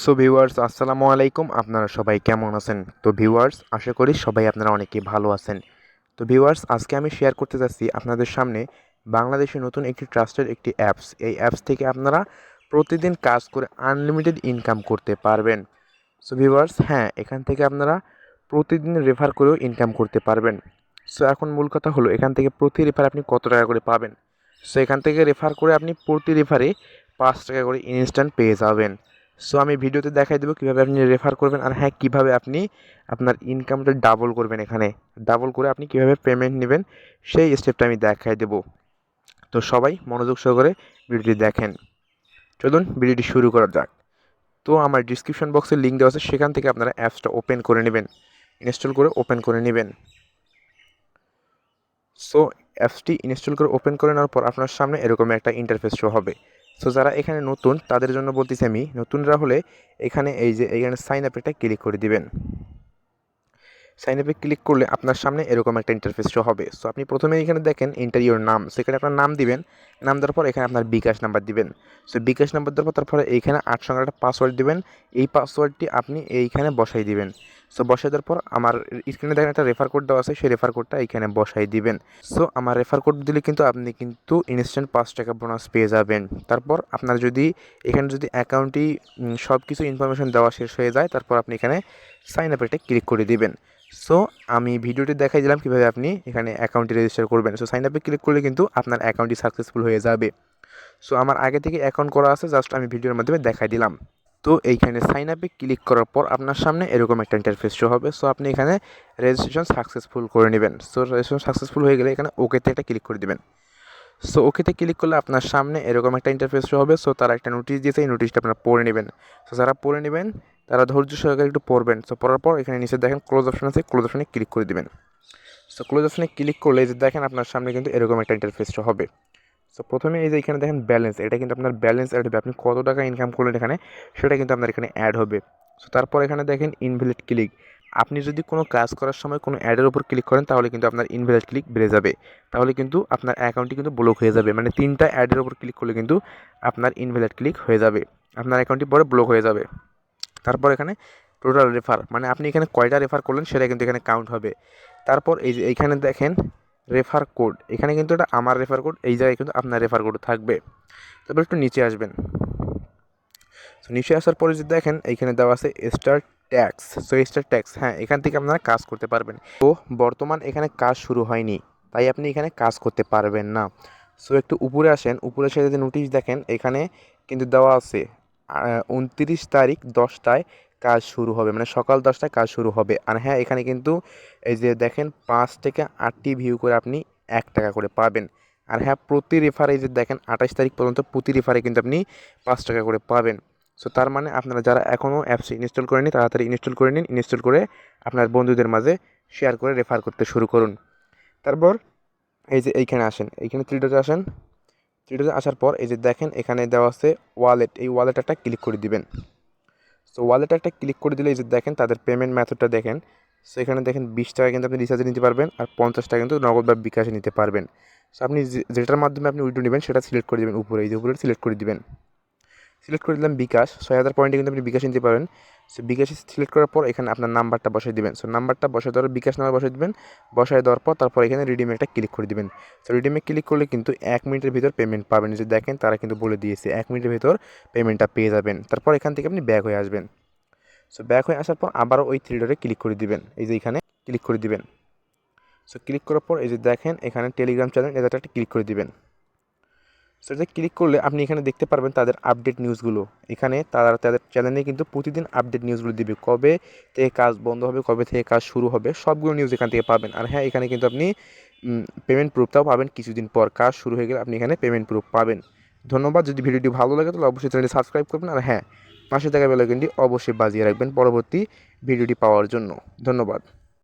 So viewers আসসালামু আলাইকুম, আপনারা সবাই কেমন আছেন? তো ভিউয়ার্স আশা করি সবাই আপনারা অনেকেই ভালো আছেন। তো ভিউয়ার্স আজকে আমি শেয়ার করতে যাচ্ছি আপনাদের সামনে বাংলাদেশের নতুন একটি ট্রাস্টেড একটি অ্যাপস। এই অ্যাপস থেকে আপনারা প্রতিদিন কাজ করে আনলিমিটেড ইনকাম করতে পারবেন। সো ভিউয়ার্স হ্যাঁ, এখান থেকে আপনারা প্রতিদিন রেফার করেও ইনকাম করতে পারবেন। সো এখন মূল কথা হলো এখান থেকে প্রতি রেফার আপনি কত টাকা করে পাবেন। সো এখান থেকে রেফার করে আপনি প্রতি রেফারে 5 টাকা করে ইনস্ট্যান্ট পেয়ে যাবেন। সো আমি ভিডিওতে দেখাই দেবো কীভাবে আপনি রেফার করবেন, আর হ্যাঁ কীভাবে আপনি আপনার ইনকামটা ডাবল করবেন। এখানে ডাবল করে আপনি কীভাবে পেমেন্ট নেবেন সেই স্টেপটা আমি দেখাই দেবো। তো সবাই মনোযোগ সহকারে ভিডিওটি দেখেন। চলুন ভিডিওটি শুরু করা যাক। তো আমার ডিসক্রিপশন বক্সে লিঙ্ক দেওয়া আছে, সেখান থেকে আপনারা অ্যাপসটা ওপেন করে নেবেন, ইনস্টল করে ওপেন করে নেবেন। সো অ্যাপসটি ইনস্টল করে ওপেন করে নেওয়ার পর আপনার সামনে এরকম একটা ইন্টারফেস শো হবে। সো যারা এখানে নতুন তাদের জন্য বলতেছি, আমি নতুনরা হলে এখানে এইখানে সাইন আপ এটা ক্লিক করে দিবেন। সাইন আপে ক্লিক করলে আপনার সামনে এরকম একটা ইন্টারফেস শো হবে। সো আপনি প্রথমে এখানে দেখেন এন্টার ইওর নাম, সেখানে আপনার নাম দিবেন। নাম দেওয়ার পর এখানে আপনার বিকাশ নাম্বার দিবেন। সো বিকাশ নাম্বার দেওয়ার পর তারপরে এইখানে 8 সংখ্যার একটা পাসওয়ার্ড দিবেন। এই পাসওয়ার্ডটি আপনি এইখানে বসাই দিবেন। সো বসাই দেওয়ার পর আমার স্ক্রিনে দেখেন একটা রেফার কোড দেওয়া আছে, সেই রেফার কোডটা এইখানে বসাই দিবেন। সো আমার রেফার কোড দিলে কিন্তু আপনি কিন্তু ইনস্ট্যান্ট 5 টাকা বোনাস পেয়ে যাবেন। তারপর আপনার যদি এখানে যদি অ্যাকাউন্টটি সব কিছু ইনফরমেশন দেওয়া শেষ হয়ে যায়, তারপর আপনি এখানে সাইন আপ এটা ক্লিক করে দিবেন। সো আমি ভিডিওটি দেখাই দিলাম কীভাবে আপনি এখানে অ্যাকাউন্টটি রেজিস্টার করবেন। সো সাইন আপে ক্লিক করলে কিন্তু আপনার অ্যাকাউন্টটি সাকসেসফুল হয়ে যাবে। সো আমার আগে থেকে অ্যাকাউন্ট করা আছে, জাস্ট আমি ভিডিওর মাধ্যমে দেখাই দিলাম। তো এইখানে সাইন আপে ক্লিক করার পর আপনার সামনে এরকম একটা ইন্টারফেস শো হবে। সো আপনি এখানে রেজিস্ট্রেশন সাকসেসফুল করে নেবেন। সো রেজিস্ট্রেশন সাকসেসফুল হয়ে গেলে এখানে ওকেতে একটা ক্লিক করে দেবেন। সো ওকেতে ক্লিক করলে আপনার সামনে এরকম একটা ইন্টারফেস শো হবে। সো তারা একটা নোটিশ দিয়েছে, এই নোটিশটা আপনারা পড়ে নেবেন। সো যারা পড়ে নেবেন তারা ধৈর্য সহকারে একটু পড়বেন। সো পড়ার পর এখানে নিচে দেখেন ক্লোজ অপশন আছে, ক্লোজ অপশনে ক্লিক করে দেবেন। সো ক্লোজ অপশনে ক্লিক করলে যে দেখেন আপনার সামনে কিন্তু এরকম একটা ইন্টারফেস শো হবে। সো প্রথমে এই যে এখানে দেখেন ব্যালেন্স, এটা কিন্তু আপনার ব্যালেন্স অ্যাড হবে। আপনি কত টাকা ইনকাম করলেন এখানে সেটা কিন্তু আপনার এখানে অ্যাড হবে। সো তারপর এখানে দেখেন ইনভ্যালিড ক্লিক। আপনি যদি কোনো কাজ করার সময় কোনো অ্যাডের উপর ক্লিক করেন তাহলে কিন্তু আপনার ইনভ্যালিড ক্লিক বেড়ে যাবে, তাহলে কিন্তু আপনার অ্যাকাউন্টটি কিন্তু ব্লক হয়ে যাবে। মানে 3টা অ্যাডের উপর ক্লিক করলে কিন্তু আপনার ইনভ্যালিড ক্লিক হয়ে যাবে, আপনার অ্যাকাউন্টটি পরে ব্লক হয়ে যাবে। তারপর এখানে টোটাল রেফার, মানে আপনি এখানে কয়টা রেফার করলেন সেটা কিন্তু এখানে কাউন্ট হবে। তারপর এই যে এইখানে দেখেন রেফার কোড, এখানে কিন্তু এটা আমার রেফার কোড, এই জায়গায় কিন্তু আপনার রেফার কোড থাকবে। তারপর একটু নিচে আসবেন। সো নিচে আসার পরে যদি দেখেন এইখানে দেওয়া আছে star tax. So star tax, হ্যাঁ এখান থেকে আপনারা কাজ করতে পারবেন। তো বর্তমান এখানে কাজ শুরু হয়নি, তাই আপনি এখানে কাজ করতে পারবেন না। সো একটু উপরে আসেন, উপরে এসে যদি নোটিশ দেখেন এখানে কিন্তু দেওয়া আছে 29 তারিখ 10টায় কাজ শুরু হবে, মানে সকাল 10টায় কাজ শুরু হবে। আর হ্যাঁ এখানে কিন্তু এই যে দেখেন 5 থেকে 8টি ভিউ করে আপনি 1 টাকা করে পাবেন। আর হ্যাঁ প্রতি রেফারে এই যে দেখেন 28 তারিখ পর্যন্ত প্রতি রেফারে কিন্তু আপনি 5 টাকা করে পাবেন। সো তার মানে আপনারা যারা এখনও অ্যাপস ইনস্টল করেনি তাড়াতাড়ি ইনস্টল করে নিন, ইনস্টল করে আপনার বন্ধুদের মাঝে শেয়ার করে রেফার করতে শুরু করুন। তারপর এই যে এইখানে আসেন, এইখানে থ্রিডোতে আসেন। থ্রিডোতে আসার পর এই যে দেখেন এখানে দেওয়া আছে ওয়ালেট, এই ওয়ালেট একটা ক্লিক করে দিবেন। সো ওয়ালেট একটা ক্লিক করে দিলে এই যে দেখেন তাদের পেমেন্ট মেথডটা দেখেন। সো এখানে দেখেন 20 টাকা কিন্তু আপনি রিচার্জে নিতে পারবেন, আর 50 টাকা কিন্তু নগদ বা বিকাশে নিতে পারবেন। সো আপনি যেটার মাধ্যমে আপনি উইথড্র নেবেন সেটা সিলেক্ট করে দেবেন, উপরে এই যে উপরে সিলেক্ট করে দিবেন। সিলেক্ট করে দিলাম বিকাশ, 6000 পয়েন্টে কিন্তু আপনি বিকাশে নিতে পারেন। সো বিকাশে সিলেক্ট করার পর এখানে আপনার নাম্বারটা বসাই দিবেন। সো নাম্বারটা বসাই দেওয়ার বিকাশ নাম্বার বসাই দিবেন। বসাই দেওয়ার পর তারপর এখানে রিডিমে একটা ক্লিক করে দিবেন। সো রিডিমে ক্লিক করলে কিন্তু 1 মিনিটের ভিতর পেমেন্ট পাবেন। যে দেখেন তারা কিন্তু বলে দিয়েছে 1 মিনিটের ভিতর পেমেন্টটা পেয়ে যাবেন। তারপর এখান থেকে আপনি ব্যাক হয়ে আসবেন। সো ব্যাক হয়ে আসার পর আবারও ওই থ্রি ডটে ক্লিক করে দিবেন, এই যে এখানে ক্লিক করে দিবেন। সো ক্লিক করার পর এই যে দেখেন এখানে টেলিগ্রাম চ্যানেল এটা একটা ক্লিক করে দিবেন। সো এটা ক্লিক করলে আপনি এখানে দেখতে পারবেন তাদের আপডেট নিউজগুলো। এখানে তারা তাদের চ্যানেলে কিন্তু প্রতিদিন আপডেট নিউজগুলো দিবে, কবে থেকে কাজ বন্ধ হবে, কবে থেকে কাজ শুরু হবে, সবগুলো নিউজ এখান থেকে পাবেন। আর হ্যাঁ এখানে কিন্তু আপনি পেমেন্ট প্রুফটাও পাবেন, কিছুদিন পর কাজ শুরু হয়ে গেলে আপনি এখানে পেমেন্ট প্রুফ পাবেন। ধন্যবাদ। যদি ভিডিওটি ভালো লাগে তাহলে অবশ্যই চ্যানেলটি সাবস্ক্রাইব করবেন, আর হ্যাঁ পাশে থাকা বেল আইকনটি অবশ্যই বাজিয়ে রাখবেন পরবর্তী ভিডিওটি পাওয়ার জন্য। ধন্যবাদ।